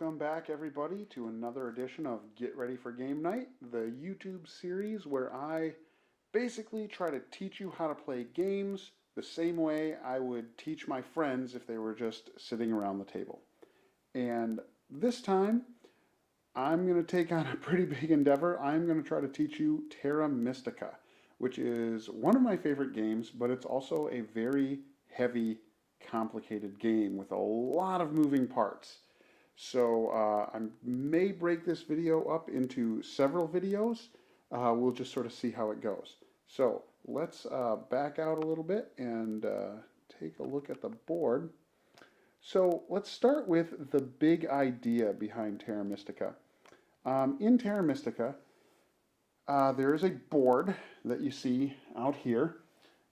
Welcome back, everybody, to another edition of Get Ready for Game Night, the YouTube series where I basically try to teach you how to play games the same way I would teach my friends if they were just sitting around the table. And this time, I'm going to take on a pretty big endeavor. I'm going to try to teach you Terra Mystica, which is one of my favorite games, but it's also a very heavy, complicated game with a lot of moving parts. So I may break this video up into several videos. We'll just sort of see how it goes. So let's back out a little bit and take a look at the board. So let's start with the big idea behind Terra Mystica. In Terra Mystica, there is a board that you see out here,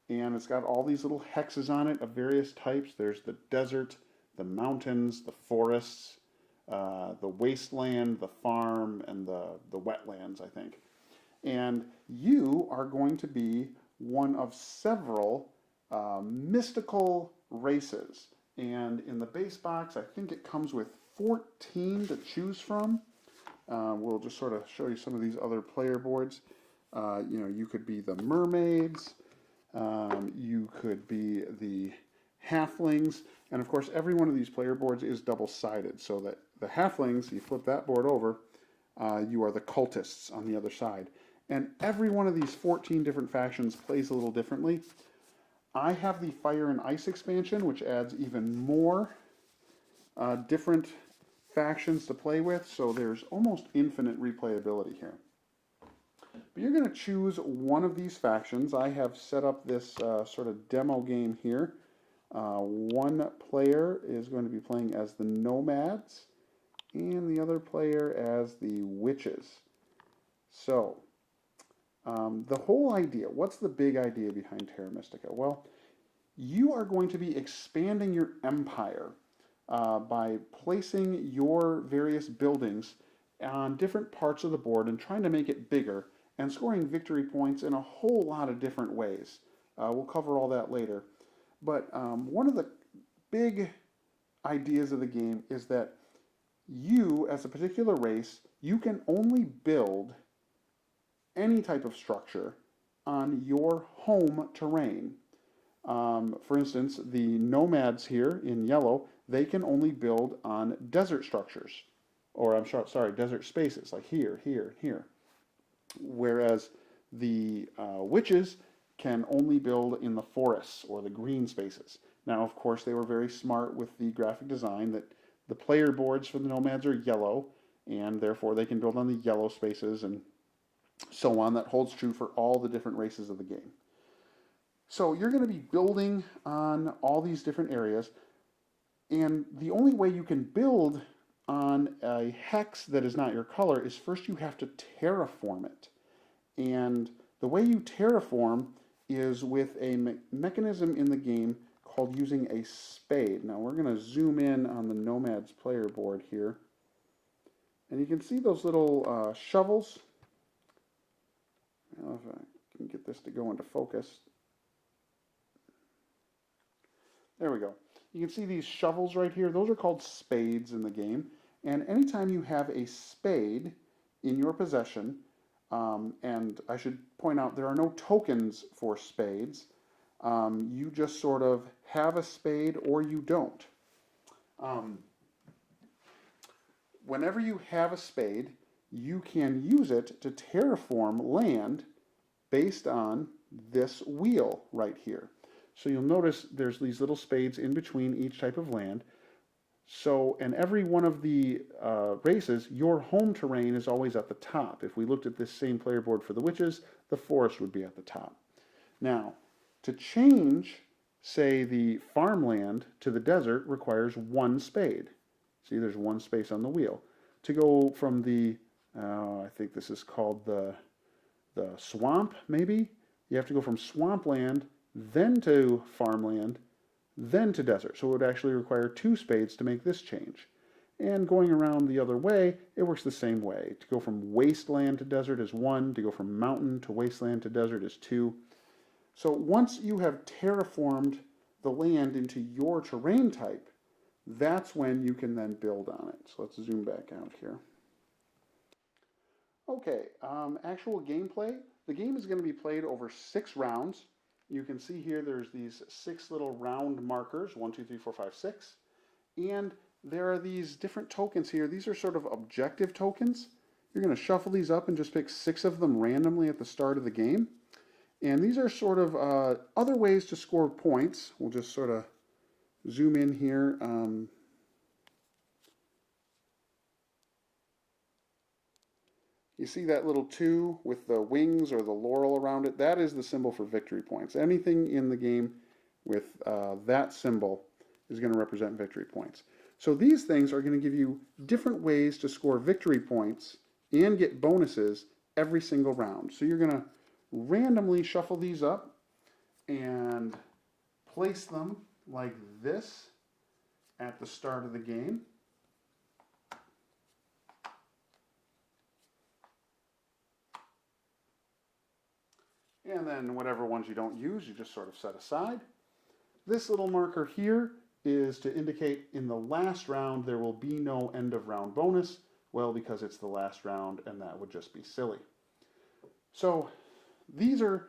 and it's got all these little hexes on it of various types. There's the desert, the mountains, the forests, the wasteland, the farm, and the wetlands, I think. And you are going to be one of several mystical races. And in the base box, I think it comes with 14 to choose from. We'll just sort of show you some of these other player boards. You could be the mermaids, you could be the halflings, and of course every one of these player boards is double-sided, so that the halflings, you flip that board over, you are the cultists on the other side. And every one of these 14 different factions plays a little differently. I have the Fire and Ice expansion, which adds even more different factions to play with, so there's almost infinite replayability here. But you're going to choose one of these factions. I have set up this sort of demo game here. One player is going to be playing as the nomads, and the other player as the witches. So, the whole idea, what's the big idea behind Terra Mystica? Well, you are going to be expanding your empire by placing your various buildings on different parts of the board and trying to make it bigger and scoring victory points in a whole lot of different ways. We'll cover all that later. But one of the big ideas of the game is that you, as a particular race, you can only build any type of structure on your home terrain. For instance, the nomads here in yellow, they can only build on desert structures. Or desert spaces, like here, here, here. Whereas the witches can only build in the forests or the green spaces. Now, of course, they were very smart with the graphic design that the player boards for the nomads are yellow, and therefore they can build on the yellow spaces and so on. That holds true for all the different races of the game. So you're going to be building on all these different areas, and the only way you can build on a hex that is not your color is first you have to terraform it. And the way you terraform is with a mechanism in the game called using a spade. Now we're going to zoom in on the Nomads player board here. And you can see those little shovels. I don't know if I can get this to go into focus. There we go. You can see these shovels right here. Those are called spades in the game. And anytime you have a spade in your possession, and I should point out there are no tokens for spades, you just sort of have a spade or you don't. Whenever you have a spade, you can use it to terraform land based on this wheel right here. So you'll notice there's these little spades in between each type of land. So, and every one of the races, your home terrain is always at the top. If we looked at this same player board for the witches, the forest would be at the top. Now, to change, say, the farmland to the desert requires one spade. See, there's one space on the wheel. To go from the, I think this is called the swamp, maybe? You have to go from swampland, then to farmland, then to desert. So it would actually require two spades to make this change. And going around the other way, it works the same way. To go from wasteland to desert is one. To go from mountain to wasteland to desert is two. So once you have terraformed the land into your terrain type, that's when you can then build on it. So let's zoom back out here. Okay, actual gameplay. The game is going to be played over 6 rounds. You can see here there's these 6 little round markers, 1, 2, 3, 4, 5, 6. And there are these different tokens here. These are sort of objective tokens. You're going to shuffle these up and just pick 6 of them randomly at the start of the game. And these are sort of other ways to score points. We'll just sort of zoom in here. You see that little 2 with the wings or the laurel around it? That is the symbol for victory points. Anything in the game with that symbol is going to represent victory points. So these things are going to give you different ways to score victory points and get bonuses every single round. So you're going to randomly shuffle these up and place them like this at the start of the game. And then whatever ones you don't use, you just sort of set aside. This little marker here is to indicate in the last round there will be no end of round bonus. Well, because it's the last round and that would just be silly. So these are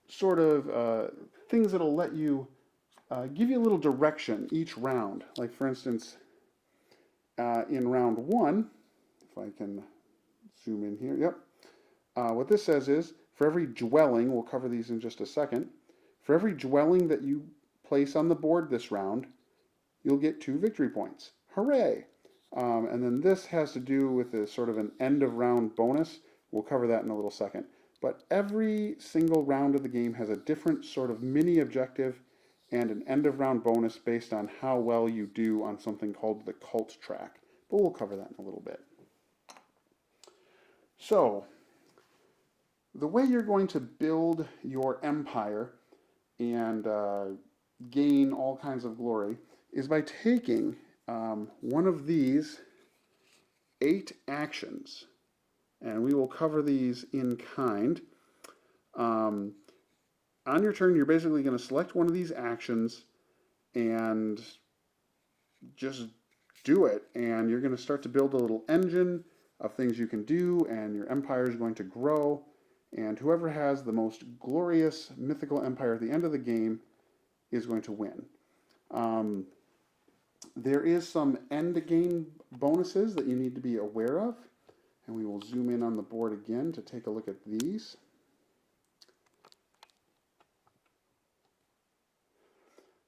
sort of things that'll let you give you a little direction each round. Like for instance, in round 1, if I can zoom in here, yep. What this says is, for every dwelling, we'll cover these in just a second, for every dwelling that you place on the board this round, you'll get 2 victory points. Hooray! And then this has to do with a sort of an end of round bonus. We'll cover that in a little second. But every single round of the game has a different sort of mini objective and an end of round bonus based on how well you do on something called the cult track. But we'll cover that in a little bit. So, the way you're going to build your empire and gain all kinds of glory is by taking one of these 8 actions, and we will cover these in kind. On your turn, you're basically going to select one of these actions and just do it, and you're going to start to build a little engine of things you can do, and your empire is going to grow. And whoever has the most glorious mythical empire at the end of the game is going to win. There is some end game bonuses that you need to be aware of. And we will zoom in on the board again to take a look at these.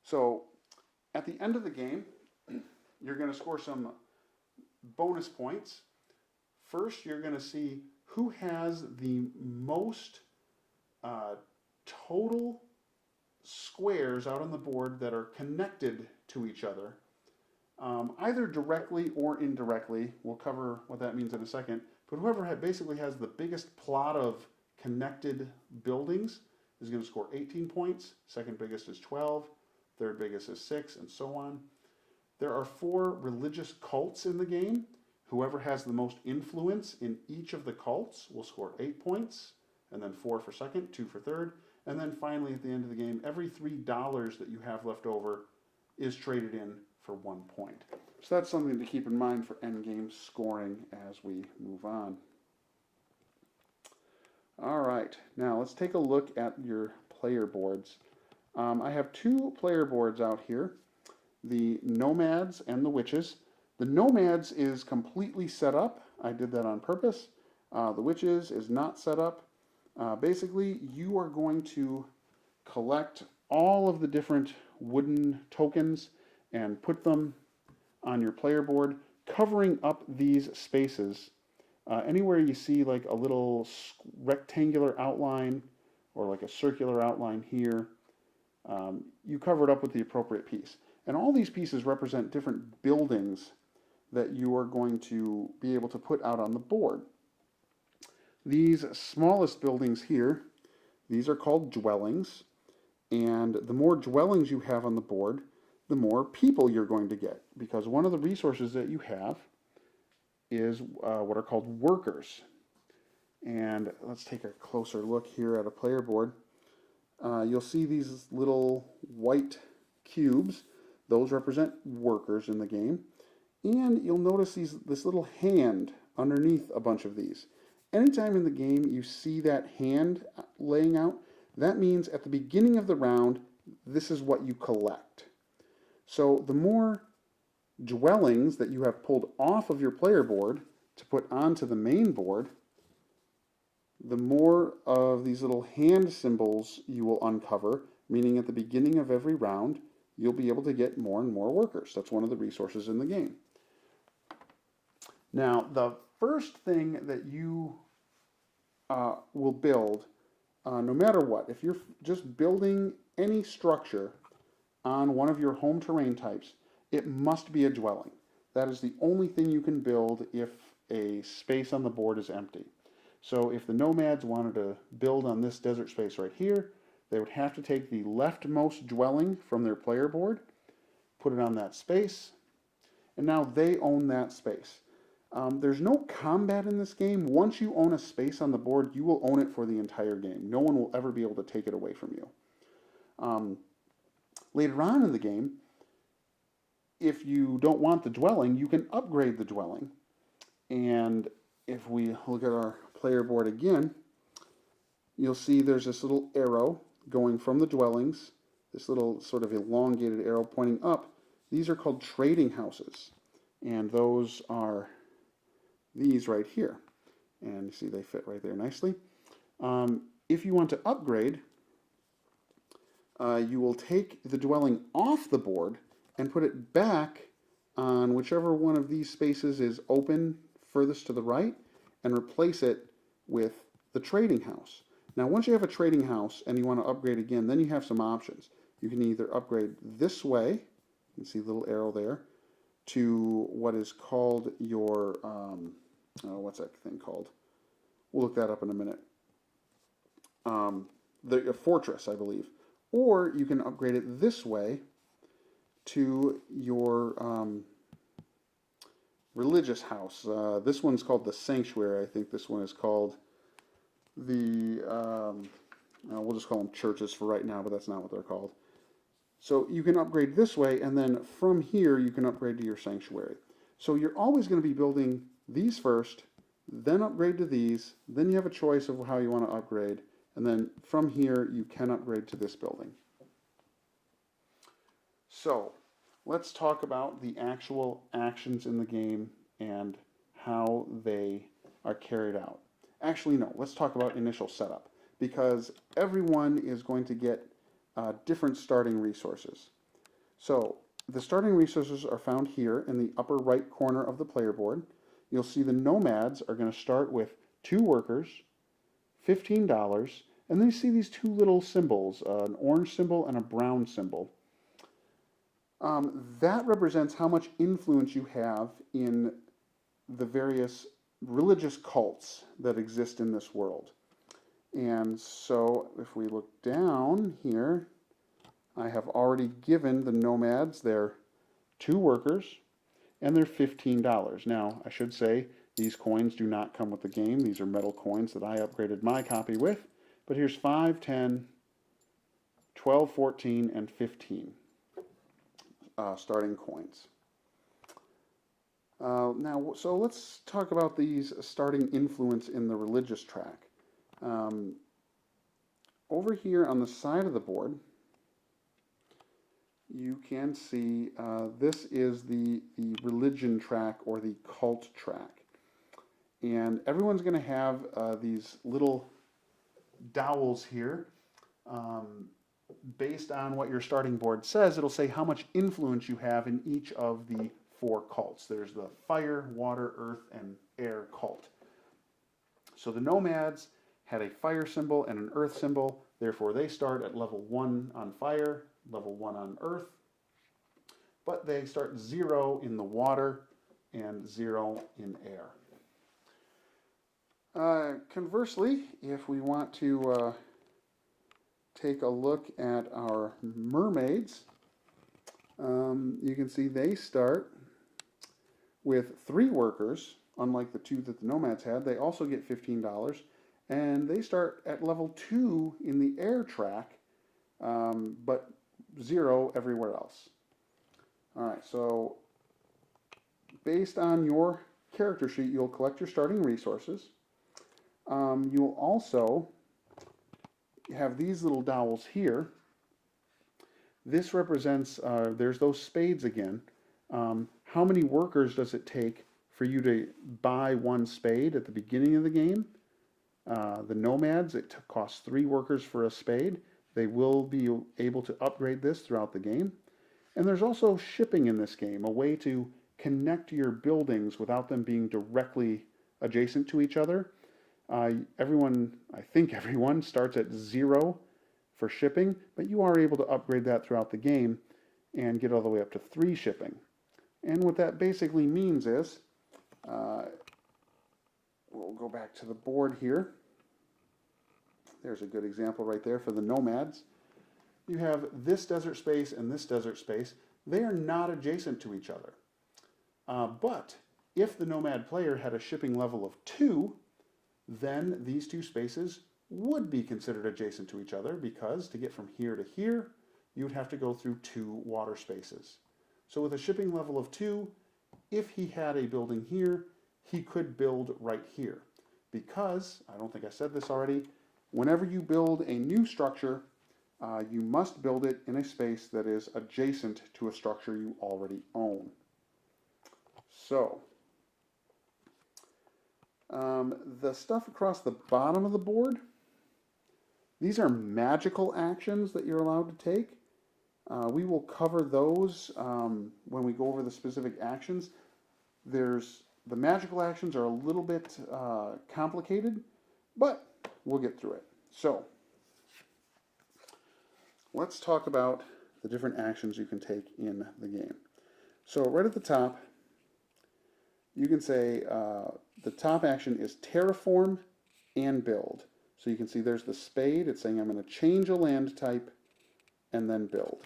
So at the end of the game, you're going to score some bonus points. First, you're going to see who has the most total squares out on the board that are connected to each other, either directly or indirectly. We'll cover what that means in a second. But whoever basically has the biggest plot of connected buildings is going to score 18 points. Second biggest is 12. Third biggest is 6, and so on. There are 4 religious cults in the game. Whoever has the most influence in each of the cults will score 8 points, and then 4 for second, 2 for third, and then finally at the end of the game, every $3 that you have left over is traded in for 1 point. So that's something to keep in mind for endgame scoring as we move on. All right, now let's take a look at your player boards. I have 2 player boards out here, the Nomads and the Witches. The Nomads is completely set up. I did that on purpose. The Witches is not set up. Basically, you are going to collect all of the different wooden tokens and put them on your player board, covering up these spaces. Anywhere you see like a little rectangular outline or like a circular outline here, you cover it up with the appropriate piece. And all these pieces represent different buildings that you are going to be able to put out on the board. These smallest buildings here, these are called dwellings, and the more dwellings you have on the board, the more people you're going to get, because one of the resources that you have is what are called workers. And let's take a closer look here at a player board. You'll see these little white cubes. Those represent workers in the game. And you'll notice this little hand underneath a bunch of these. Anytime in the game you see that hand laying out, that means at the beginning of the round, this is what you collect. So the more dwellings that you have pulled off of your player board to put onto the main board, the more of these little hand symbols you will uncover, meaning at the beginning of every round, you'll be able to get more and more workers. That's one of the resources in the game. Now, the first thing that you will build, no matter what, if you're just building any structure on one of your home terrain types, it must be a dwelling. That is the only thing you can build if a space on the board is empty. So if the nomads wanted to build on this desert space right here, they would have to take the leftmost dwelling from their player board, put it on that space, and now they own that space. There's no combat in this game. Once you own a space on the board, you will own it for the entire game. No one will ever be able to take it away from you. Later on in the game, if you don't want the dwelling, you can upgrade the dwelling. And if we look at our player board again, you'll see there's this little arrow going from the dwellings, this little sort of elongated arrow pointing up. These are called trading houses. And those are these right here. And you see they fit right there nicely. If you want to upgrade, you will take the dwelling off the board and put it back on whichever one of these spaces is open furthest to the right and replace it with the trading house. Now once you have a trading house and you want to upgrade again, then you have some options. You can either upgrade this way, you can see the little arrow there, to what is called your, what's that thing called? We'll look that up in a minute. The fortress, I believe. Or you can upgrade it this way to your religious house. This one's called the sanctuary. I think this one is called the, we'll just call them churches for right now, but that's not what they're called. So you can upgrade this way, and then from here you can upgrade to your sanctuary. So you're always going to be building these first, then upgrade to these, then you have a choice of how you want to upgrade, and then from here you can upgrade to this building. So let's talk about the actual actions in the game and how they are carried out. Actually, no, let's talk about initial setup, because everyone is going to get different starting resources. So the starting resources are found here in the upper right corner of the player board. You'll see the nomads are going to start with 2 workers, $15, and then you see these 2 little symbols, an orange symbol and a brown symbol. That represents how much influence you have in the various religious cults that exist in this world. And so if we look down here, I have already given the nomads their 2 workers and their $15. Now, I should say these coins do not come with the game. These are metal coins that I upgraded my copy with. But here's 5, 10, 12, 14, and 15 starting coins. Now, so let's talk about these starting influence in the religious track. Over here on the side of the board, you can see this is the religion track or the cult track. And everyone's going to have these little dowels here. Based on what your starting board says, it'll say how much influence you have in each of the 4 cults. There's the fire, water, earth, and air cult. So the nomads had a fire symbol and an earth symbol, therefore they start at level 1 on fire, level 1 on earth, but they start 0 in the water and 0 in air. Conversely, if we want to take a look at our mermaids, you can see they start with 3 workers, unlike the 2 that the nomads had. They also get $15, and they start at level 2 in the air track, but 0 everywhere else. All right, so based on your character sheet, you'll collect your starting resources. You'll also have these little dowels here. This represents, there's those spades again. How many workers does it take for you to buy one spade at the beginning of the game? The nomads, it costs 3 workers for a spade. They will be able to upgrade this throughout the game. And there's also shipping in this game, a way to connect your buildings without them being directly adjacent to each other. Everyone, I think everyone, starts at 0 for shipping, but you are able to upgrade that throughout the game and get all the way up to 3 shipping. And what that basically means is, we'll go back to the board here. There's a good example right there for the nomads. You have this desert space and this desert space. They are not adjacent to each other. But if the nomad player had a shipping level of 2, then these 2 spaces would be considered adjacent to each other, because to get from here to here, you would have to go through 2 water spaces. So with a shipping level of 2, if he had a building here, he could build right here. Because, I don't think I said this already, whenever you build a new structure, you must build it in a space that is adjacent to a structure you already own. So, the stuff across the bottom of the board, these are magical actions that you're allowed to take. We will cover those when we go over the specific actions. The magical actions are a little bit complicated, but we'll get through it. So, let's talk about the different actions you can take in the game. So right at the top, you can say the top action is terraform and build. So you can see there's the spade. It's saying I'm going to change a land type and then build.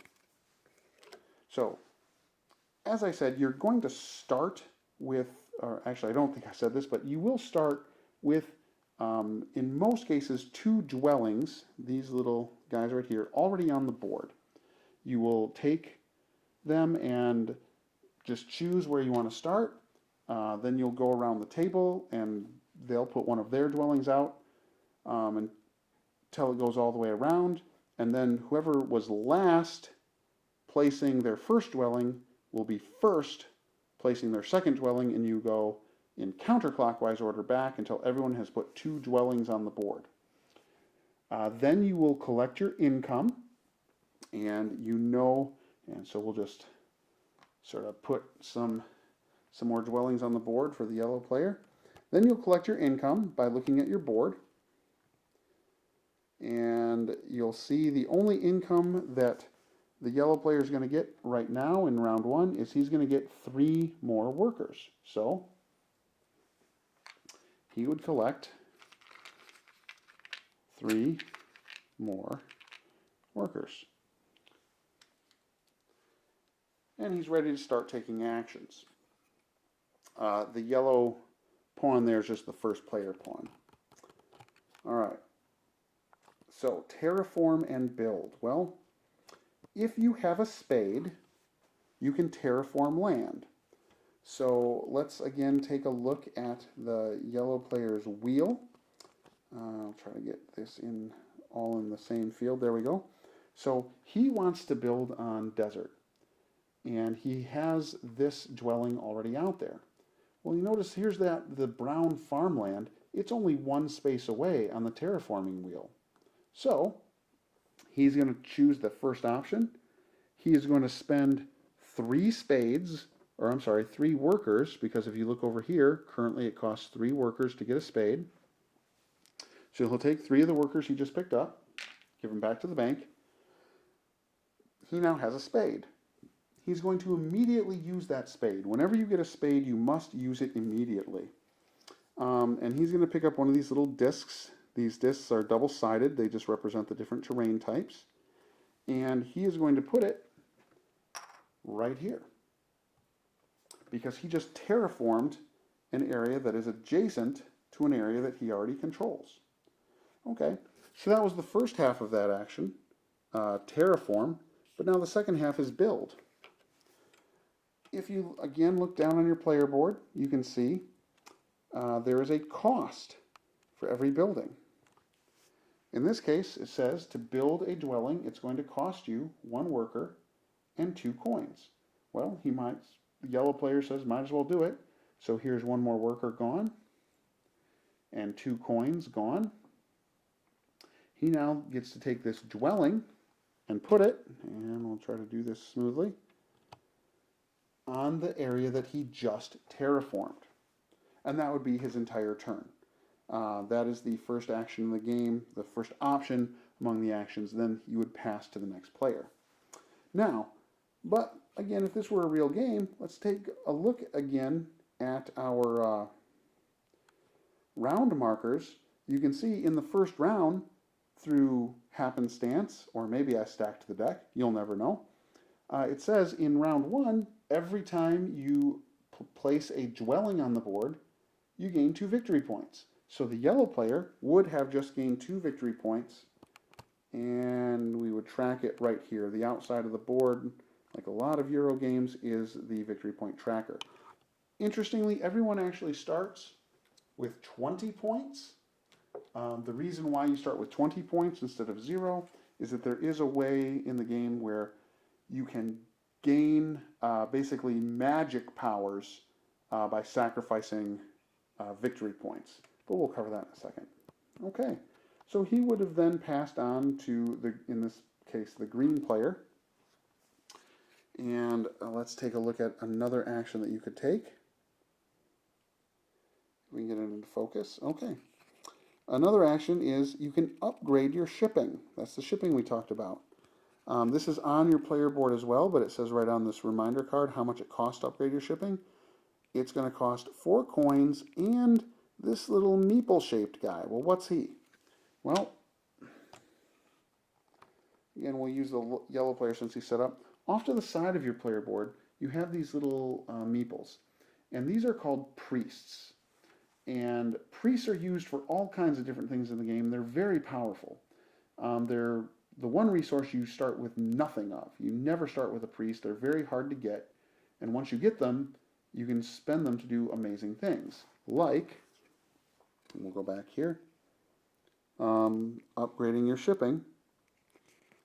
So, as I said, you're going to start with, or actually I don't think I said this, but you will start with, in most cases, 2 dwellings, these little guys right here, already on the board. You will take them and just choose where you want to start. Then you'll go around the table and they'll put one of their dwellings out until it goes all the way around. And then whoever was last placing their first dwelling will be first placing their second dwelling, and you go in counterclockwise order back until everyone has put 2 dwellings on the board. Then you will collect your income, and and so we'll just sort of put some more dwellings on the board for the yellow player. Then you'll collect your income by looking at your board, and you'll see the only income that the yellow player is going to get right now in round 1 is he's going to get 3 more workers. So he would collect 3 more workers. And he's ready to start taking actions. The yellow pawn there is just the first player pawn. All right. So terraform and build. Well, if you have a spade, you can terraform land. So let's again take a look at the yellow player's wheel. I'll try to get this all in the same field. There we go. So he wants to build on desert, and he has this dwelling already out there. Well, you notice here's the brown farmland. It's only 1 space away on the terraforming wheel. So he's going to choose the first option. He is going to spend 3 workers, because if you look over here, currently it costs 3 workers to get a spade. So he'll take 3 of the workers he just picked up, give them back to the bank. He now has a spade. He's going to immediately use that spade. Whenever you get a spade, you must use it immediately. And he's going to pick up one of these little discs. These discs are double-sided. They just represent the different terrain types. And he is going to put it right here, because he just terraformed an area that is adjacent to an area that he already controls. Okay, so that was the first half of that action, terraform, but now the second half is build. if you again look down on your player board, you can see there is a cost for every building. In this case, it says to build a dwelling, it's going to cost you 1 worker and 2 coins. Well, the yellow player says, might as well do it. So here's 1 more worker gone and 2 coins gone. He now gets to take this dwelling and put it, and we'll try to do this smoothly, on the area that he just terraformed. And that would be his entire turn. That is the first action in the game, the first option among the actions. Then you would pass to the next player. Now, but again, if this were a real game, let's take a look again at our round markers. You can see in the first round, through happenstance, or maybe I stacked the deck, you'll never know. It says in round 1, every time you place a dwelling on the board, you gain 2 victory points. So the yellow player would have just gained 2 victory points, and we would track it right here. The outside of the board, like a lot of Euro games, is the victory point tracker. Interestingly, everyone actually starts with 20 points. The reason why you start with 20 points instead of 0 is that there is a way in the game where you can gain basically magic powers by sacrificing victory points. But we'll cover that in a second. Okay, so he would have then passed on to, in this case, the green player. And let's take a look at another action that you could take. We can get it into focus. Okay. Another action is you can upgrade your shipping. That's the shipping we talked about. This is on your player board as well, but it says right on this reminder card how much it costs to upgrade your shipping. It's going to cost 4 coins and this little meeple-shaped guy. Well, what's he? Well, again, we'll use the yellow player since he's set up. Off to the side of your player board, you have these little meeples, and these are called priests. And priests are used for all kinds of different things in the game. They're very powerful. They're the one resource you start with nothing of. You never start with a priest. They're very hard to get. And once you get them, you can spend them to do amazing things. Like, we'll go back here, upgrading your shipping.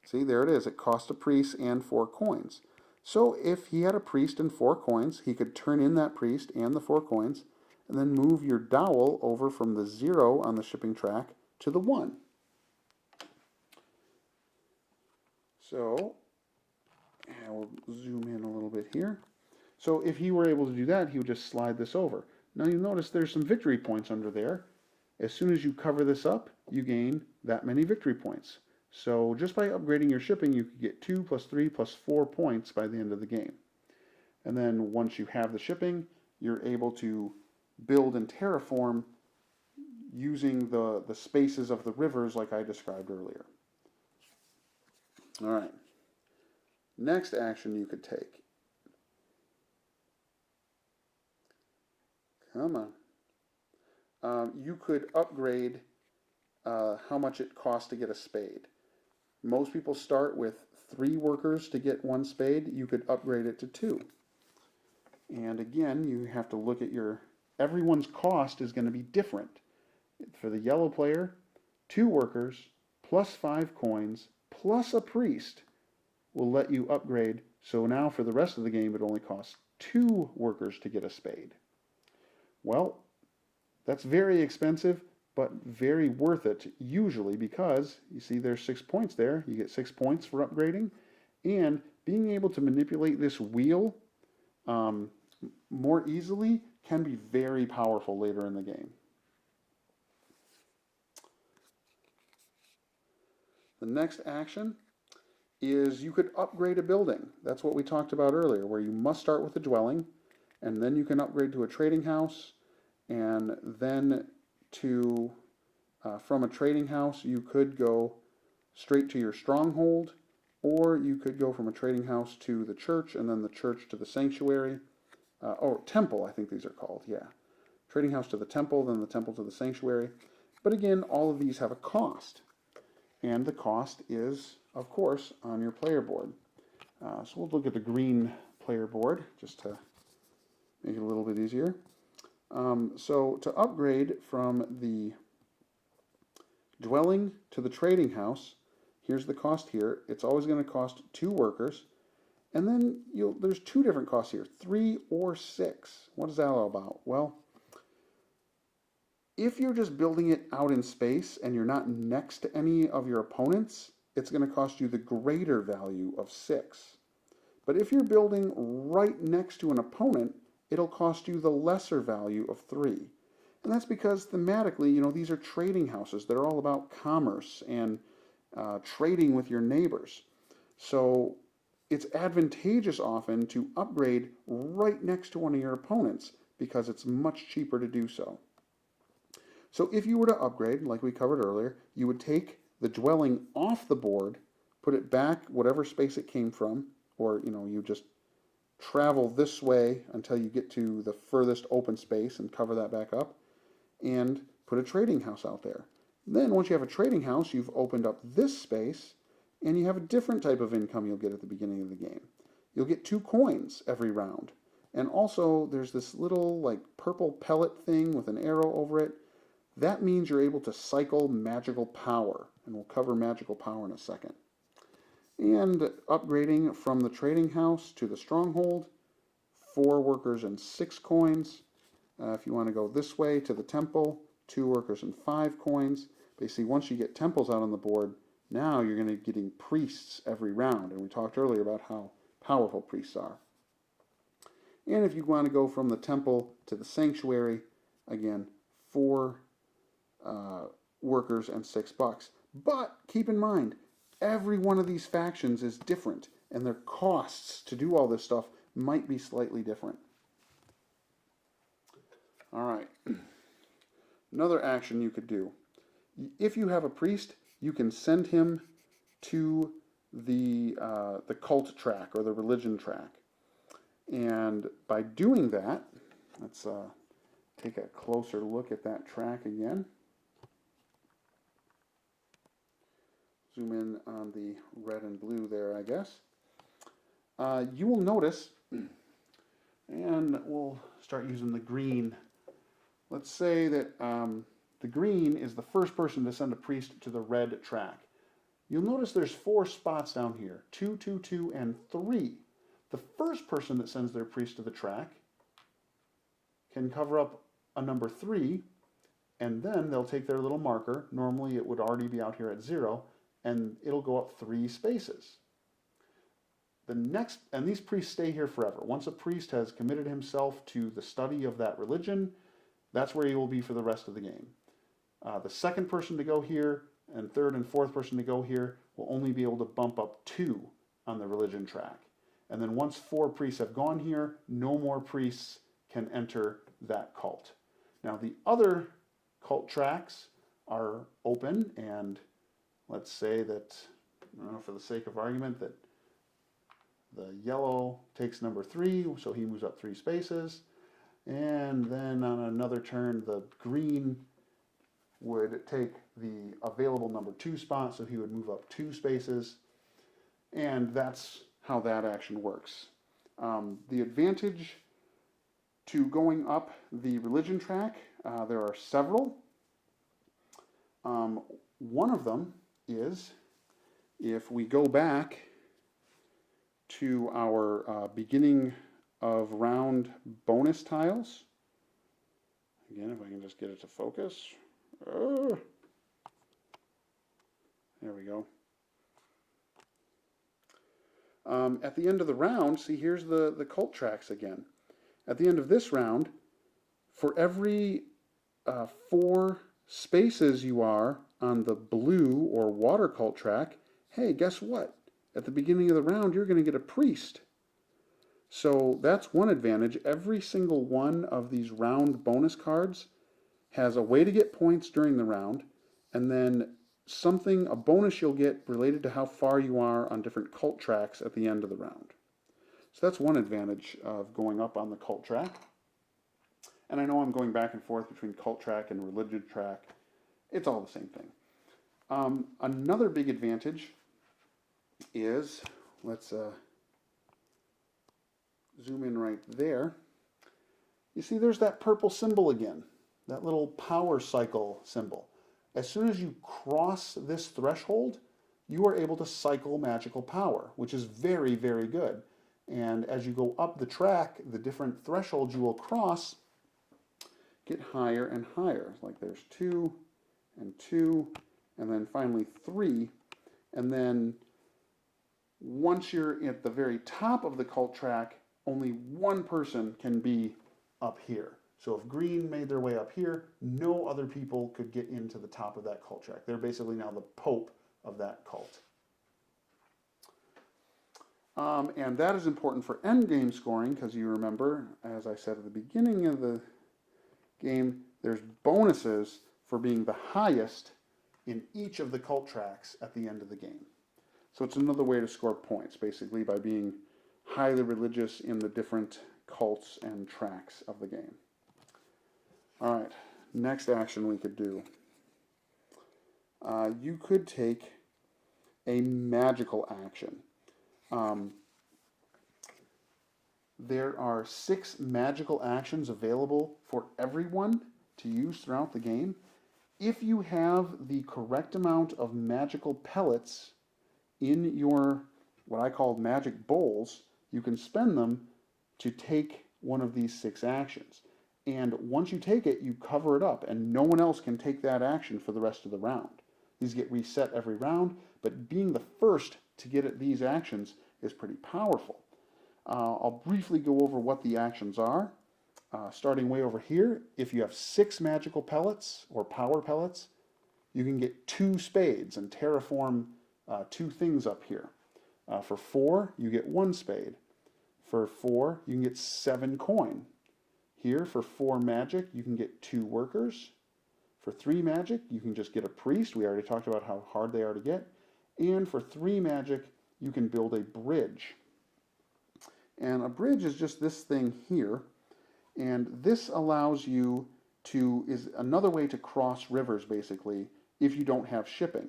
See, there it is. It cost a priest and 4 coins. So if he had a priest and 4 coins, he could turn in that priest and the 4 coins, and then move your dowel over from the 0 on the shipping track to the 1. So, and we'll zoom in a little bit here. So if he were able to do that, he would just slide this over. Now you notice there's some victory points under there. As soon as you cover this up, you gain that many victory points. So just by upgrading your shipping, you could get 2 plus 3 plus 4 points by the end of the game. And then once you have the shipping, you're able to build and terraform using the spaces of the rivers like I described earlier. All right. Next action you could take. Come on. You could upgrade how much it costs to get a spade. Most people start with 3 workers to get 1 spade. You could upgrade it to 2. And again, you have to look at everyone's cost is going to be different. For the yellow player, 2 workers plus 5 coins plus a priest will let you upgrade. So now for the rest of the game, it only costs 2 workers to get a spade. Well, that's very expensive, but very worth it usually because, you see there's 6 points there. You get 6 points for upgrading. And being able to manipulate this wheel more easily can be very powerful later in the game. The next action is you could upgrade a building. That's what we talked about earlier, where you must start with a dwelling, and then you can upgrade to a trading house, and then from a trading house you could go straight to your stronghold, or you could go from a trading house to the church, and then the church to the sanctuary, or temple, I think these are called, yeah. Trading house to the temple, then the temple to the sanctuary. But again, all of these have a cost. And the cost is, of course, on your player board. So we'll look at the green player board, just to make it a little bit easier. So to upgrade from the dwelling to the trading house, here's the cost here. It's always going to cost 2 workers. And then there's 2 different costs here, 3 or 6. What is that all about? Well, if you're just building it out in space and you're not next to any of your opponents, it's going to cost you the greater value of 6. But if you're building right next to an opponent, it'll cost you the lesser value of 3. And that's because thematically, these are trading houses. They're all about commerce and trading with your neighbors. So it's advantageous often to upgrade right next to one of your opponents because it's much cheaper to do so. So if you were to upgrade, like we covered earlier, you would take the dwelling off the board, put it back whatever space it came from, or you just travel this way until you get to the furthest open space and cover that back up, and put a trading house out there. Then once you have a trading house, you've opened up this space, and you have a different type of income you'll get at the beginning of the game. You'll get 2 coins every round. And also there's this little like purple pellet thing with an arrow over it. That means you're able to cycle magical power, and we'll cover magical power in a second. And upgrading from the trading house to the stronghold, 4 workers and 6 coins. If you want to go this way to the temple, 2 workers and 5 coins. Basically, once you get temples out on the board, now you're going to be getting priests every round, and we talked earlier about how powerful priests are. And if you want to go from the temple to the sanctuary, again, 4 workers and $6. But keep in mind, every one of these factions is different, and their costs to do all this stuff might be slightly different. All right. Another action you could do. If you have a priest, you can send him to the cult track or the religion track. And by doing that, let's take a closer look at that track again. Zoom in on the red and blue there, I guess. You will notice, and we'll start using the green. Let's say that the green is the first person to send a priest to the red track. You'll notice there's 4 spots down here, 2, 2, 2, and 3. The first person that sends their priest to the track can cover up a number 3, and then they'll take their little marker. Normally it would already be out here at 0, and it'll go up 3 spaces. And these priests stay here forever. Once a priest has committed himself to the study of that religion, that's where he will be for the rest of the game. The second person to go here and third and fourth person to go here will only be able to bump up 2 on the religion track. And then once 4 priests have gone here, no more priests can enter that cult. Now the other cult tracks are open, and let's say that, for the sake of argument, that the yellow takes number 3, so he moves up 3 spaces. And then on another turn, the green would take the available number 2 spot, so he would move up 2 spaces. And that's how that action works. The advantage to going up the religion track, there are several. One of them is if we go back to our beginning of round bonus tiles. Again, if I can just get it to focus. There we go. At the end of the round, see, here's the cult tracks again. At the end of this round, for every 4 spaces you are on the blue or water cult track, hey, guess what? At the beginning of the round, you're going to get a priest. So that's one advantage. Every single one of these round bonus cards has a way to get points during the round, and then a bonus you'll get related to how far you are on different cult tracks at the end of the round. So that's one advantage of going up on the cult track. And I know I'm going back and forth between cult track and religion track. It's all the same thing. Another big advantage is, let's zoom in right there, you see there's that purple symbol again, that little power cycle symbol. As soon as you cross this threshold, you are able to cycle magical power, which is very, very good. And as you go up the track, the different thresholds you will cross get higher and higher. Like there's 2 and 2, and then finally 3. And then once you're at the very top of the cult track, only one person can be up here. So if green made their way up here, no other people could get into the top of that cult track. They're basically now the pope of that cult. And that is important for endgame scoring because you remember, as I said at the beginning of the game, there's bonuses for being the highest in each of the cult tracks at the end of the game. So it's another way to score points, basically, by being highly religious in the different cults and tracks of the game. All right, next action we could do. You could take a magical action. There are 6 magical actions available for everyone to use throughout the game. If you have the correct amount of magical pellets in your, what I call magic bowls, you can spend them to take one of these 6 actions. And once you take it, you cover it up, and no one else can take that action for the rest of the round. These get reset every round, but being the first to get at these actions is pretty powerful. I'll briefly go over what the actions are. Starting way over here, if you have 6 magical pellets or power pellets, you can get 2 spades and terraform 2 things up here. For 4, you get 1 spade. For 4, you can get 7 coin. Here, for 4 magic, you can get 2 workers. For 3 magic, you can just get a priest. We already talked about how hard they are to get. And for 3 magic, you can build a bridge. And a bridge is just this thing here. And this allows you to, is another way to cross rivers, basically, if you don't have shipping.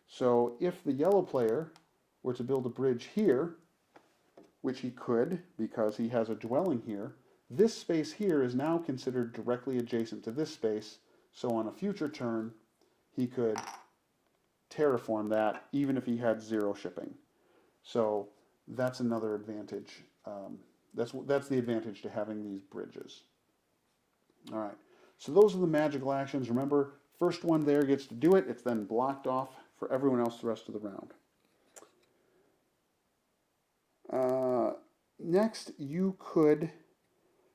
So if the yellow player were to build a bridge here, which he could because he has a dwelling here, this space here is now considered directly adjacent to this space. So on a future turn, he could terraform that even if he had 0 shipping. So that's another advantage. That's the advantage to having these bridges. All right, so those are the magical actions. Remember, first one there gets to do it. It's then blocked off for everyone else the rest of the round. Next, you could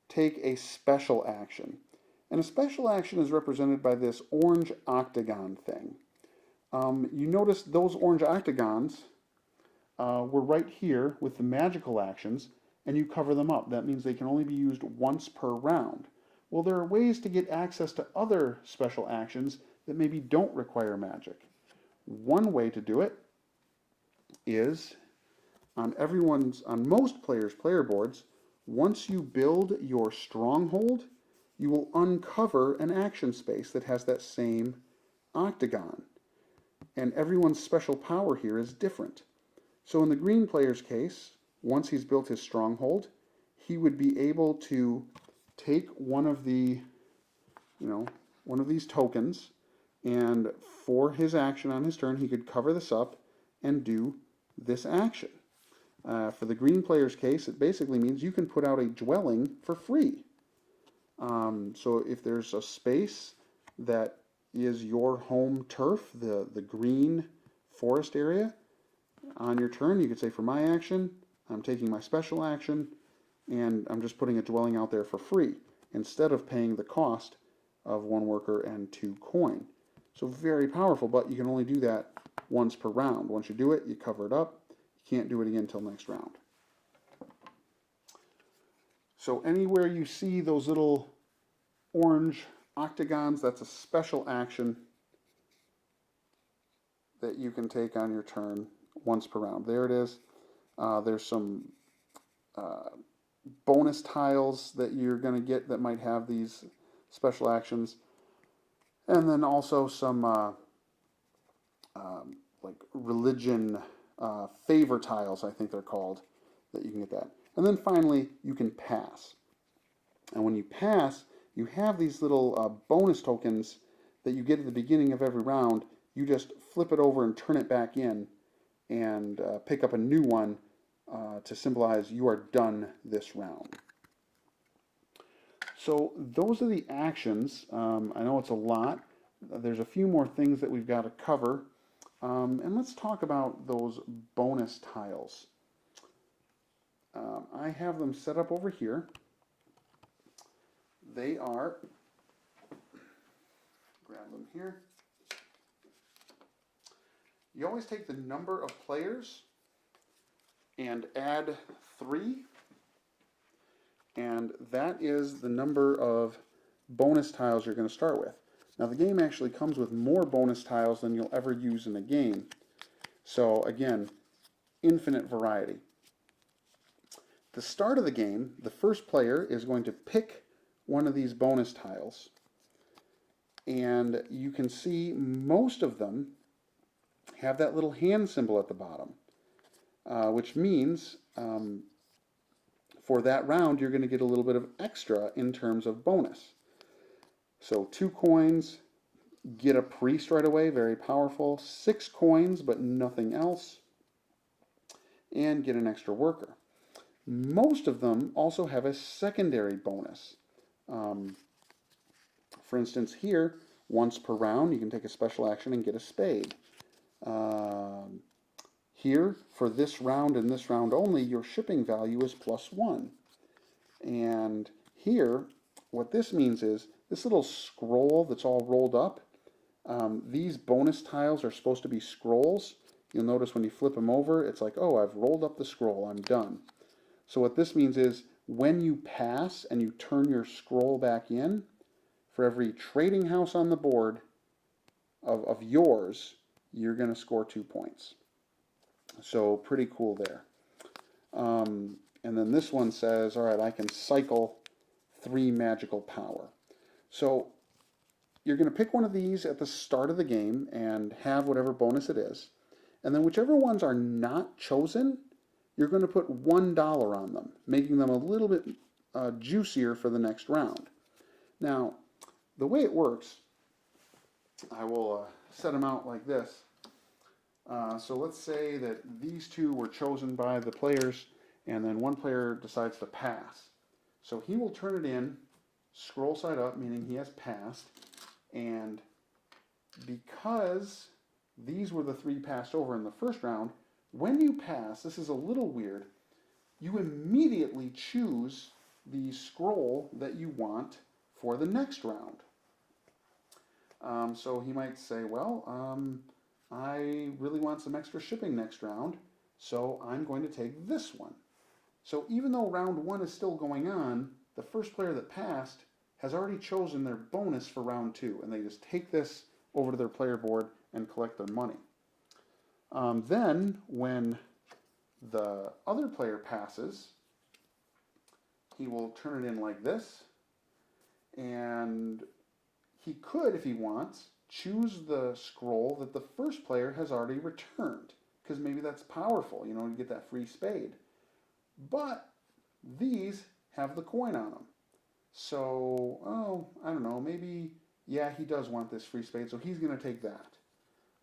take a special action. And a special action is represented by this orange octagon thing. You notice those orange octagons were right here with the magical actions, and you cover them up. That means they can only be used once per round. Well, there are ways to get access to other special actions that maybe don't require magic. One way to do it is on most players' player boards, once you build your stronghold, you will uncover an action space that has that same octagon. And everyone's special power here is different. So in the green player's case, once he's built his stronghold, he would be able to take one of these tokens, and for his action on his turn, he could cover this up and do this action. For the green player's case, it basically means you can put out a dwelling for free. So if there's a space that is your home turf, the green forest area, on your turn, you could say, for my action, I'm taking my special action, and I'm just putting a dwelling out there for free, instead of paying the cost of 1 worker and 2 coin. So very powerful, but you can only do that once per round. Once you do it, you cover it up. You can't do it again until next round. So anywhere you see those little orange octagons, that's a special action that you can take on your turn once per round. There it is. There's some bonus tiles that you're going to get that might have these special actions. And then also some like religion favor tiles, I think they're called, that you can get that. And then finally, you can pass. And when you pass, you have these little bonus tokens that you get at the beginning of every round. You just flip it over and turn it back in and pick up a new one to symbolize you are done this round. So those are the actions. I know it's a lot. There's a few more things that we've got to cover. And let's talk about those bonus tiles. I have them set up over here. They are, grab them here. You always take the number of players and add 3. And that is the number of bonus tiles you're going to start with. Now the game actually comes with more bonus tiles than you'll ever use in a game. So again, infinite variety. At the start of the game, the first player is going to pick one of these bonus tiles. And you can see most of them have that little hand symbol at the bottom, which means for that round you're going to get a little bit of extra in terms of bonus. So 2 coins, get a priest right away, very powerful. 6 coins, but nothing else. And get an extra worker. Most of them also have a secondary bonus. For instance, here, once per round, you can take a special action and get a spade. Here, for this round and this round only, your shipping value is +1. And here, what this means is, this little scroll that's all rolled up, these bonus tiles are supposed to be scrolls. You'll notice when you flip them over, it's like, oh, I've rolled up the scroll, I'm done. So what this means is, when you pass and you turn your scroll back in, for every trading house on the board of yours, you're going to score 2 points. So pretty cool there. And then this one says, all right, I can cycle 3 magical power. So you're going to pick one of these at the start of the game and have whatever bonus it is. And then whichever ones are not chosen, you're going to put $1 on them, making them a little bit juicier for the next round. Now, the way it works, I will set them out like this. So let's say that these 2 were chosen by the players, and then one player decides to pass. So he will turn it in, scroll side up, meaning he has passed, and because these were the 3 passed over in the first round, when you pass, this is a little weird, you immediately choose the scroll that you want for the next round. So he might say, well, I really want some extra shipping next round, so I'm going to take this one. So even though round 1 is still going on, the first player that passed has already chosen their bonus for round 2, and they just take this over to their player board and collect their money. Then, when the other player passes, he will turn it in like this, and he could, if he wants, choose the scroll that the first player has already returned, because maybe that's powerful, you know, to get that free spade. But these have the coin on them. So, oh, I don't know, maybe, yeah, he does want this free spade, so he's going to take that.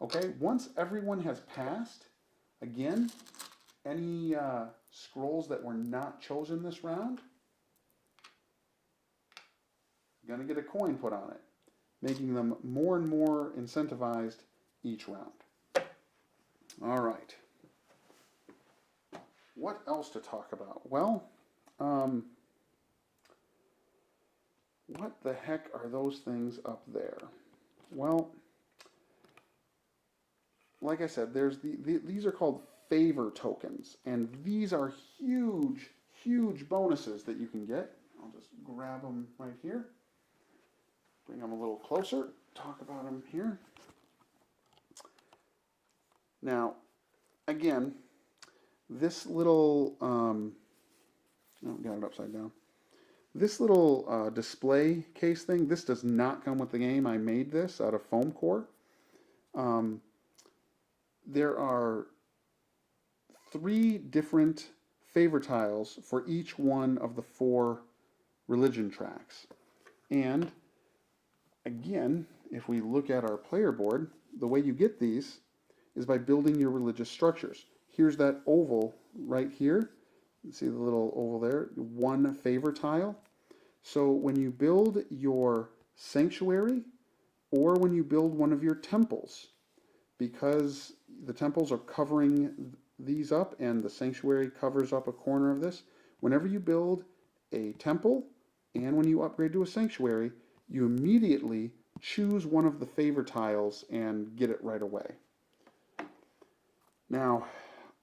Okay, once everyone has passed, again, any scrolls that were not chosen this round, you're going to get a coin put on it, making them more and more incentivized each round. All right. What else to talk about? Well, what the heck are those things up there? Well, like I said, there's these are called favor tokens, and these are huge, huge bonuses that you can get. I'll just grab them right here, bring them a little closer, talk about them here. Now, again, this little, oh, got it upside down. This little display case thing, this does not come with the game. I made this out of foam core. There are 3 different favor tiles for each one of the 4 religion tracks. And again, if we look at our player board, the way you get these is by building your religious structures. Here's that oval right here. See the little oval there? 1 favor tile. So when you build your sanctuary, or when you build one of your temples, because the temples are covering these up and the sanctuary covers up a corner of this, whenever you build a temple and when you upgrade to a sanctuary, you immediately choose one of the favor tiles and get it right away. Now,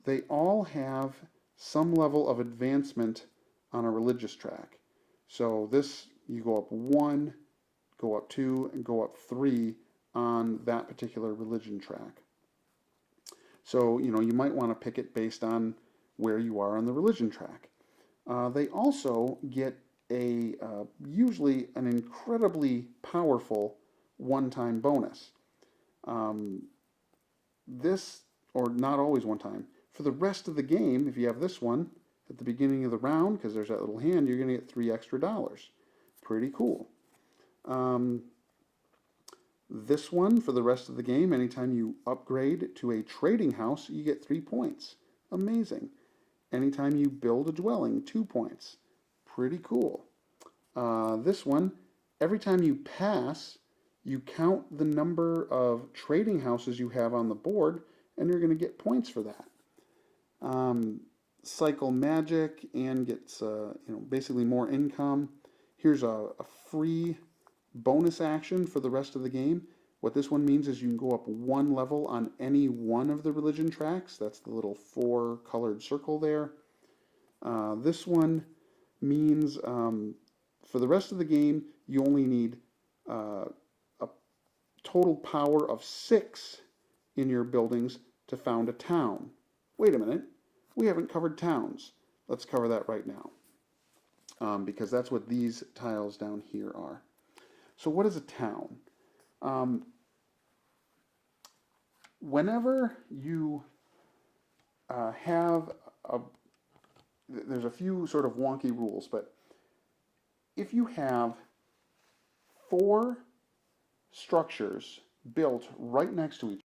they all have some level of advancement on a religious track. So this, you go up 1, go up 2, and go up 3 on that particular religion track. So, you might want to pick it based on where you are on the religion track. They also get usually an incredibly powerful one-time bonus. This, or not always one time, for the rest of the game, if you have this one at the beginning of the round, because there's that little hand, you're going to get $3 extra. Pretty cool. This one, for the rest of the game, anytime you upgrade to a trading house, you get 3 points. Amazing. Anytime you build a dwelling, 2 points. Pretty cool. This one, every time you pass, you count the number of trading houses you have on the board, and you're going to get points for that. Cycle magic and gets basically more income. Here's a free bonus action for the rest of the game. What this one means is you can go up 1 level on any one of the religion tracks. That's the little 4 colored circle there. This one means for the rest of the game you only need a total power of 6 in your buildings to found a town. Wait a minute, we haven't covered towns. Let's cover that right now, because that's what these tiles down here are. So what is a town? Whenever you there's a few sort of wonky rules, but if you have 4 structures built right next to each other,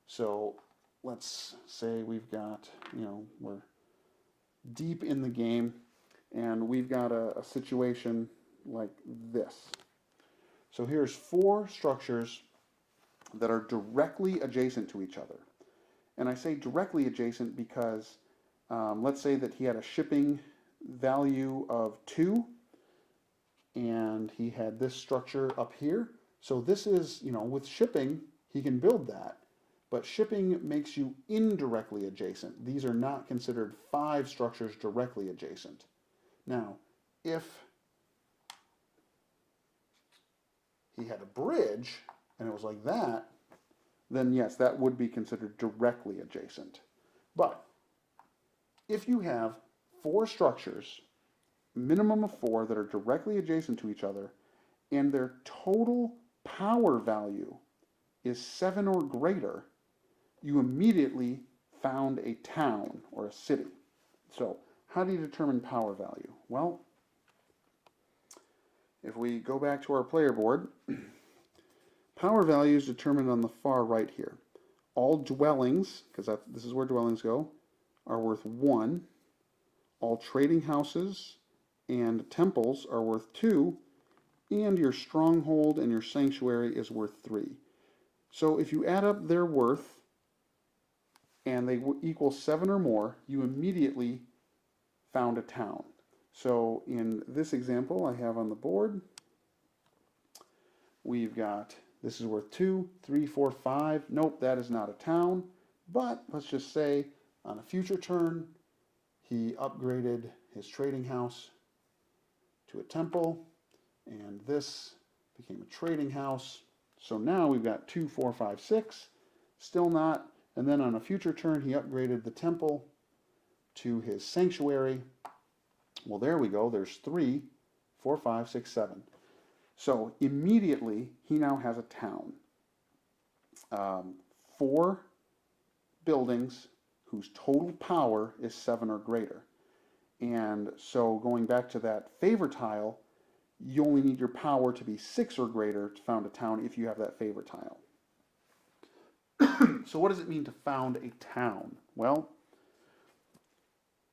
so let's say we've got, we're deep in the game and we've got a situation like this. So here's 4 structures that are directly adjacent to each other. And I say directly adjacent because let's say that he had a shipping value of 2 and he had this structure up here. So this is, with shipping, he can build that. But shipping makes you indirectly adjacent. These are not considered 5 structures directly adjacent. Now, if he had a bridge and it was like that, then yes, that would be considered directly adjacent. But if you have 4 structures, minimum of 4, that are directly adjacent to each other, and their total power value is 7 or greater, you immediately found a town or a city. So how do you determine power value? Well, if we go back to our player board, power value is determined on the far right here. All dwellings, because this is where dwellings go, are worth 1. All trading houses and temples are worth 2. And your stronghold and your sanctuary is worth 3. So if you add up their worth and they equal 7 or more, you immediately found a town. So in this example I have on the board, we've got, this is worth 2, 3, 4, 5. Nope, that is not a town. But let's just say on a future turn, he upgraded his trading house to a temple, and this became a trading house. So now we've got 2, 4, 5, 6. Still not. And then on a future turn, he upgraded the temple to his sanctuary. Well, there we go. There's 3, 4, 5, 6, 7. So immediately, he now has a town. 4 buildings whose total power is 7 or greater. And so going back to that favor tile, you only need your power to be 6 or greater to found a town if you have that favor tile. So what does it mean to found a town? Well,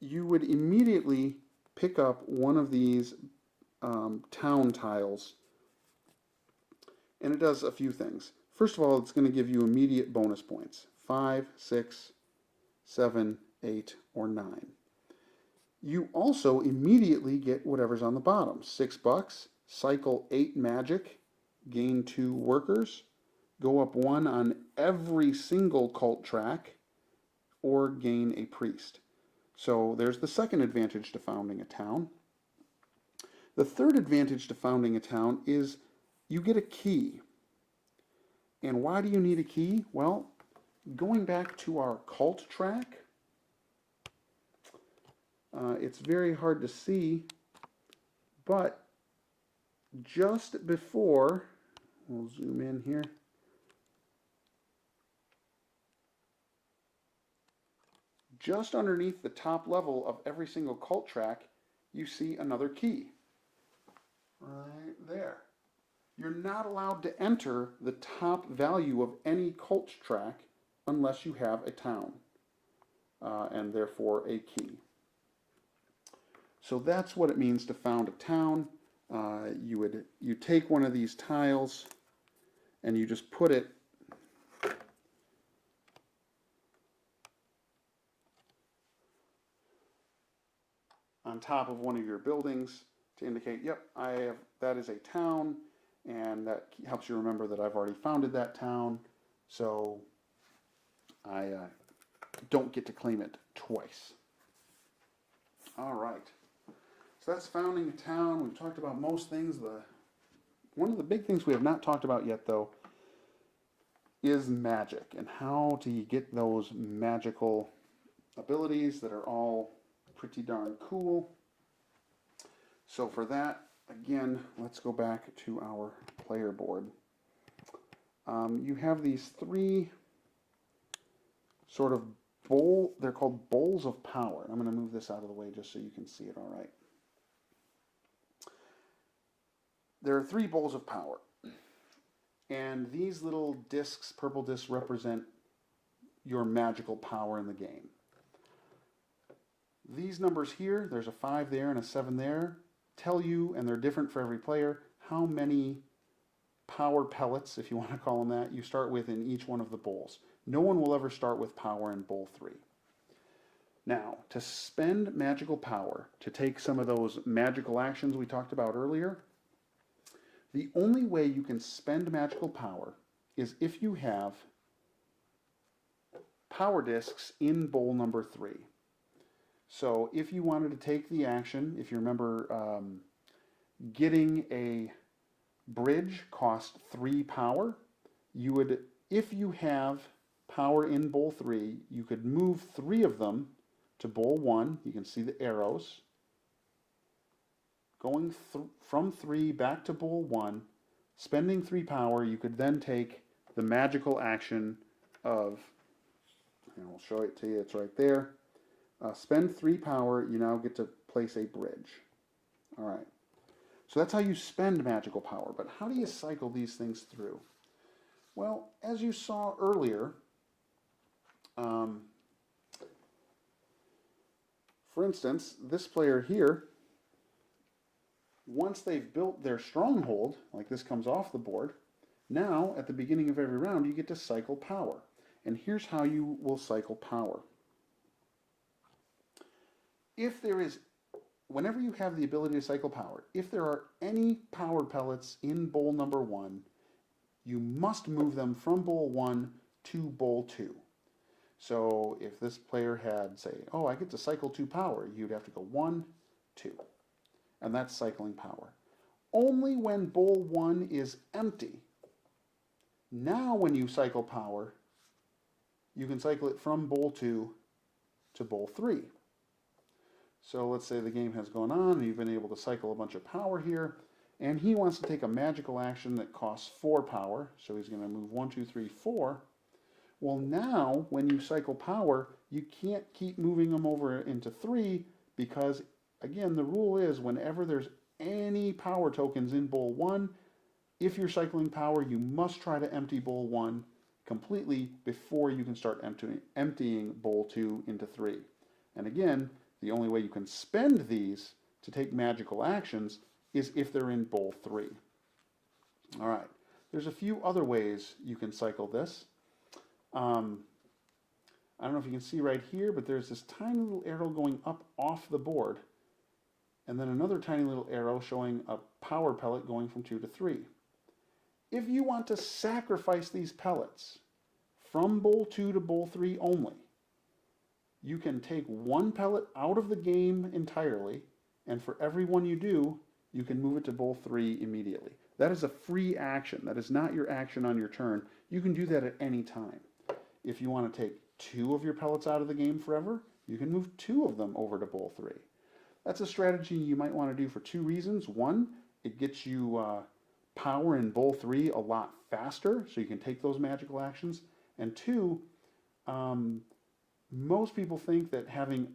you would immediately pick up one of these town tiles, and it does a few things. First of all, it's going to give you immediate bonus points. 5, 6, 7, 8, or 9. You also immediately get whatever's on the bottom. $6, cycle 8 magic, gain 2 workers, go up 1 on every single cult track, or gain a priest. So there's the second advantage to founding a town. The third advantage to founding a town is you get a key. And why do you need a key? Well, going back to our cult track, it's very hard to see, but just before, we'll zoom in here, just underneath the top level of every single cult track, you see another key. Right there. You're not allowed to enter the top value of any cult track unless you have a town, and therefore a key. So that's what it means to found a town. You take one of these tiles and you just put it on top of one of your buildings to indicate, yep, that is a town, and that helps you remember that I've already founded that town, so I don't get to claim it twice. All right. So that's founding a town. We've talked about most things. One of the big things we have not talked about yet, though, is magic and how to get those magical abilities that are all pretty darn cool. So for that, again, let's go back to our player board. You have these 3 sort of they're called bowls of power. I'm going to move this out of the way just so you can see it all right. There are 3 bowls of power, and these little discs, purple discs, represent your magical power in the game. These numbers here, there's a 5 there and a 7 there, tell you, and they're different for every player, how many power pellets, if you want to call them that, you start with in each one of the bowls. No one will ever start with power in bowl 3. Now, to spend magical power, to take some of those magical actions we talked about earlier, the only way you can spend magical power is if you have power discs in bowl number 3. So if you wanted to take the action, if you remember, getting a bridge cost 3 power, you would, if you have power in bowl 3, you could move 3 of them to bowl 1. You can see the arrows. Going from 3 back to bowl 1, spending 3 power, you could then take the magical action of, and I'll show it to you, it's right there. Spend 3 power, you now get to place a bridge. All right. So that's how you spend magical power. But how do you cycle these things through? Well, as you saw earlier, for instance, this player here, once they've built their stronghold, like this comes off the board, now at the beginning of every round you get to cycle power. And here's how you will cycle power. If there is, whenever you have the ability to cycle power, if there are any power pellets in bowl number 1, you must move them from bowl 1 to bowl 2. So if this player had, say, oh, I get to cycle 2 power, you'd have to go 1, 2. And that's cycling power. Only when bowl 1 is empty. Now when you cycle power, you can cycle it from bowl 2 to bowl 3. So let's say the game has gone on and you've been able to cycle a bunch of power here, and he wants to take a magical action that costs 4 power, so he's going to move 1, 2, 3, 4. Well, now when you cycle power, you can't keep moving them over into 3 because again, the rule is whenever there's any power tokens in bowl 1, if you're cycling power, you must try to empty bowl 1 completely before you can start emptying bowl 2 into 3. And again, the only way you can spend these to take magical actions is if they're in bowl 3. All right, there's a few other ways you can cycle this. I don't know if you can see right here, but there's this tiny little arrow going up off the board, and then another tiny little arrow showing a power pellet going from 2 to 3. If you want to sacrifice these pellets from bowl 2 to bowl 3 only, you can take one pellet out of the game entirely, and for every one you do, you can move it to bowl 3 immediately. That is a free action. That is not your action on your turn. You can do that at any time. If you want to take 2 of your pellets out of the game forever, you can move 2 of them over to bowl 3. That's a strategy you might want to do for 2 reasons. One, it gets you power in bowl 3 a lot faster, so you can take those magical actions. And 2, most people think that having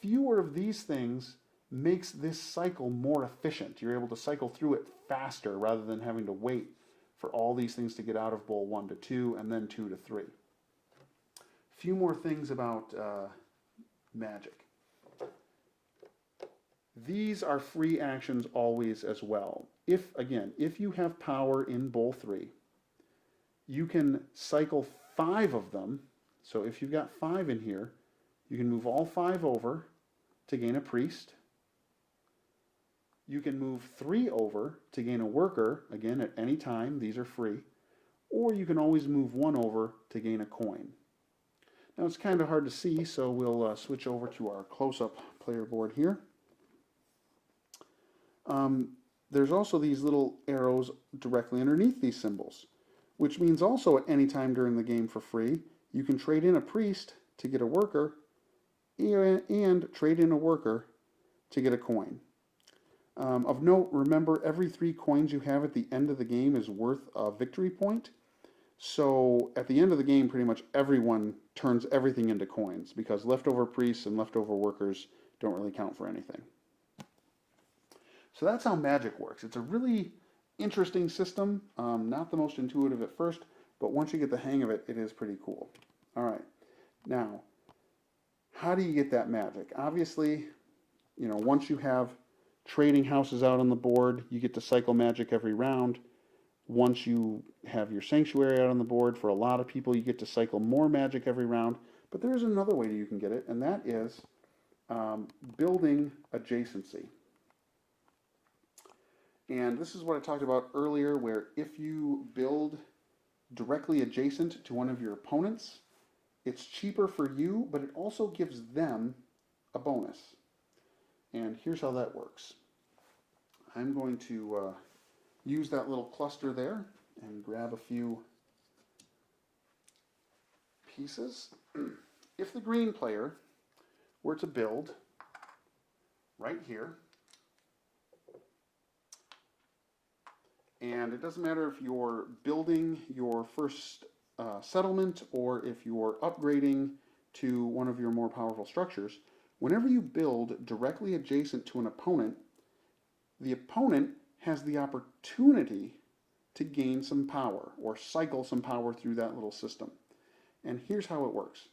fewer of these things makes this cycle more efficient. You're able to cycle through it faster rather than having to wait for all these things to get out of bowl 1 to 2 and then 2 to 3. A few more things about magic. These are free actions always as well. If you have power in bowl 3, you can cycle 5 of them. So if you've got 5 in here, you can move all 5 over to gain a priest. You can move 3 over to gain a worker, again at any time, these are free. Or you can always move 1 over to gain a coin. Now it's kind of hard to see, so we'll switch over to our close-up player board here. There's also these little arrows directly underneath these symbols, which means also at any time during the game for free, you can trade in a priest to get a worker and trade in a worker to get a coin. Of note, remember every 3 coins you have at the end of the game is worth a victory point. So at the end of the game, pretty much everyone turns everything into coins because leftover priests and leftover workers don't really count for anything. So that's how magic works. It's a really interesting system, not the most intuitive at first, but once you get the hang of it, it is pretty cool. All right, now, how do you get that magic? Obviously, once you have trading houses out on the board, you get to cycle magic every round. Once you have your sanctuary out on the board, for a lot of people, you get to cycle more magic every round. But there's another way you can get it, and that is building adjacency. And this is what I talked about earlier, where if you build directly adjacent to one of your opponents, it's cheaper for you, but it also gives them a bonus. And here's how that works. I'm going to use that little cluster there and grab a few pieces. If the green player were to build right here, and it doesn't matter if you're building your first settlement or if you're upgrading to one of your more powerful structures, whenever you build directly adjacent to an opponent, the opponent has the opportunity to gain some power or cycle some power through that little system. And here's how it works.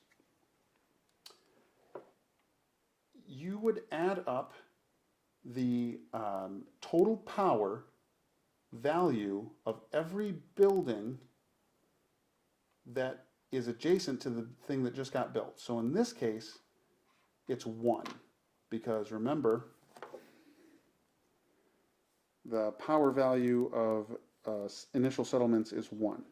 You would add up the total power value of every building that is adjacent to the thing that just got built. So in this case, it's 1, because remember, the power value of initial settlements is 1.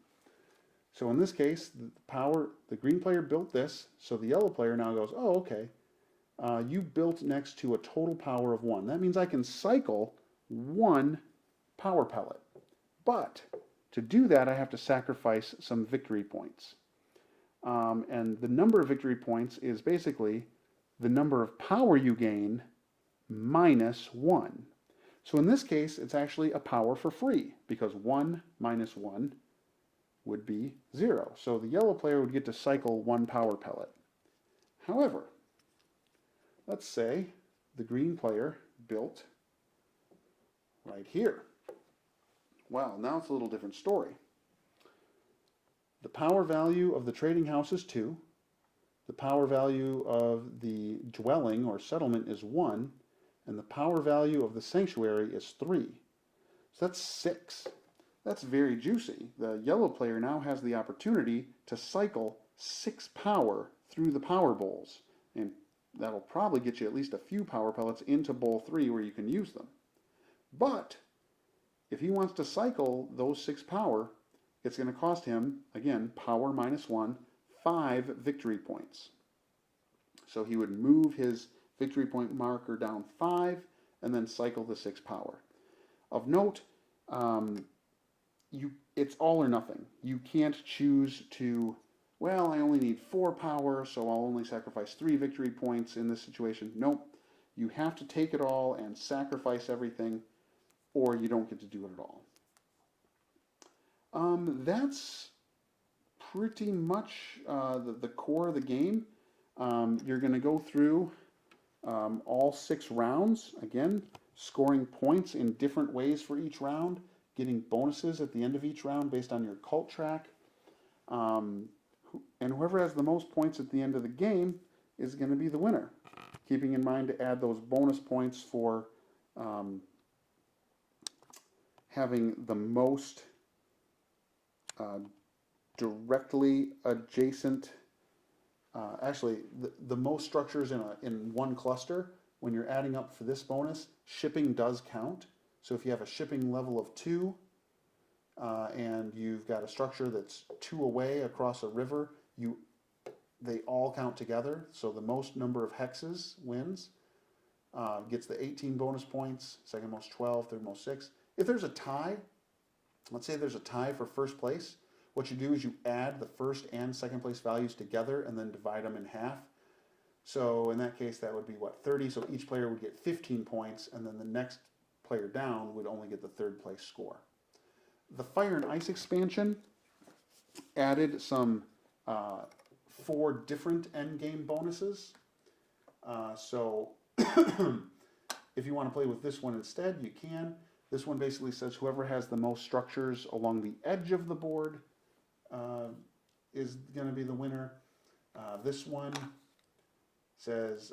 So in this case, the green player built this, so the yellow player now goes, oh, okay, you built next to a total power of 1. That means I can cycle 1 power pellet. But to do that, I have to sacrifice some victory points. And the number of victory points is basically the number of power you gain minus 1. So in this case, it's actually a power for free, because 1 minus 1 would be 0. So the yellow player would get to cycle 1 power pellet. However, let's say the green player built right here. Well, now it's a little different story. The power value of the trading house is 2. The power value of the dwelling or settlement is 1. And the power value of the sanctuary is 3. So that's 6. That's very juicy. The yellow player now has the opportunity to cycle 6 power through the power bowls. And that'll probably get you at least a few power pellets into bowl 3 where you can use them. But if he wants to cycle those 6 power, it's going to cost him, again, power minus 1, 5 victory points. So he would move his victory point marker down 5 and then cycle the 6 power. Of note, it's all or nothing. You can't choose to, well, I only need 4 power, so I'll only sacrifice 3 victory points in this situation. Nope. You have to take it all and sacrifice everything, or you don't get to do it at all. That's pretty much the core of the game. You're going to go through all 6 rounds, again, scoring points in different ways for each round, getting bonuses at the end of each round based on your cult track. And whoever has the most points at the end of the game is going to be the winner. Keeping in mind to add those bonus points for having the most directly adjacent, actually the most structures in one cluster. When you're adding up for this bonus, shipping does count. So if you have a shipping level of 2 and you've got a structure that's 2 away across a river, they all count together. So the most number of hexes wins, gets the 18 bonus points, second most 12, third most 6. If there's a tie, let's say there's a tie for first place, what you do is you add the first and second place values together and then divide them in half. So in that case, that would be, 30? So each player would get 15 points, and then the next player down would only get the third place score. The Fire and Ice expansion added some 4 different endgame bonuses. So if you want to play with this one instead, you can. This one basically says whoever has the most structures along the edge of the board is going to be the winner. This one says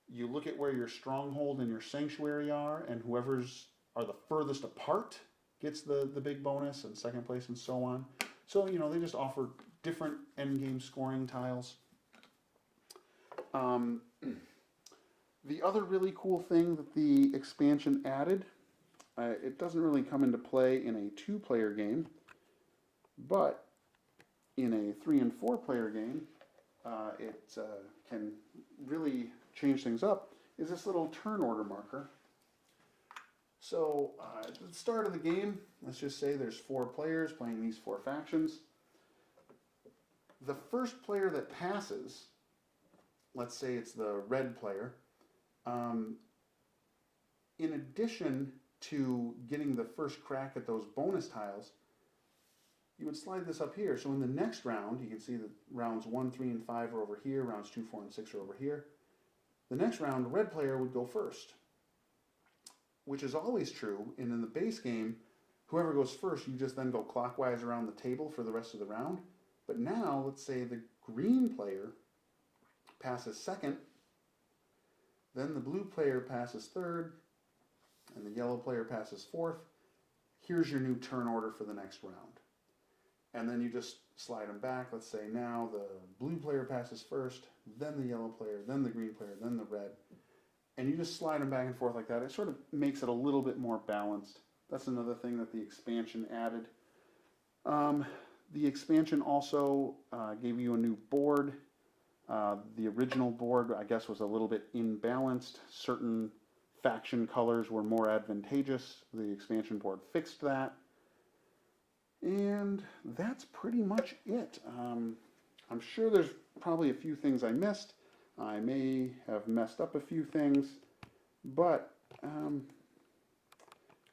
you look at where your stronghold and your sanctuary are, and whoever's are the furthest apart gets the big bonus, and second place and so on. So, they just offer different endgame scoring tiles. The other really cool thing that the expansion added, it doesn't really come into play in a 2-player game, but in a 3 and 4-player game, it can really change things up, is this little turn order marker. So at the start of the game, let's just say there's 4 players playing these 4 factions. The first player that passes, let's say it's the red player, in addition to getting the first crack at those bonus tiles, you would slide this up here. So in the next round, you can see that rounds 1, 3, and 5 are over here, rounds 2, 4, and 6 are over here. The next round, the red player would go first, which is always true. And in the base game, whoever goes first, you just then go clockwise around the table for the rest of the round. But now, let's say the green player passes second, then the blue player passes third, and the yellow player passes fourth. Here's your new turn order for the next round. And then you just slide them back. Let's say now the blue player passes first, then the yellow player, then the green player, then the red. And you just slide them back and forth like that. It sort of makes it a little bit more balanced. That's another thing that the expansion added. The expansion also gave you a new board. The original board, I guess, was a little bit imbalanced. Certain faction colors were more advantageous. The expansion board fixed that. And that's pretty much it. I'm sure there's probably a few things I missed. I may have messed up a few things. But,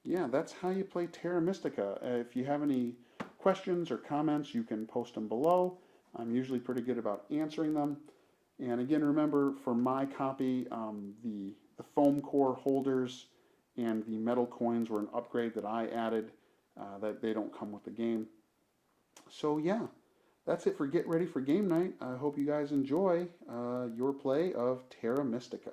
yeah, that's how you play Terra Mystica. If you have any questions or comments, you can post them below. I'm usually pretty good about answering them. And again, remember for my copy, the foam core holders and the metal coins were an upgrade that I added, that they don't come with the game. So yeah, that's it for Get Ready for Game Night. I hope you guys enjoy your play of Terra Mystica.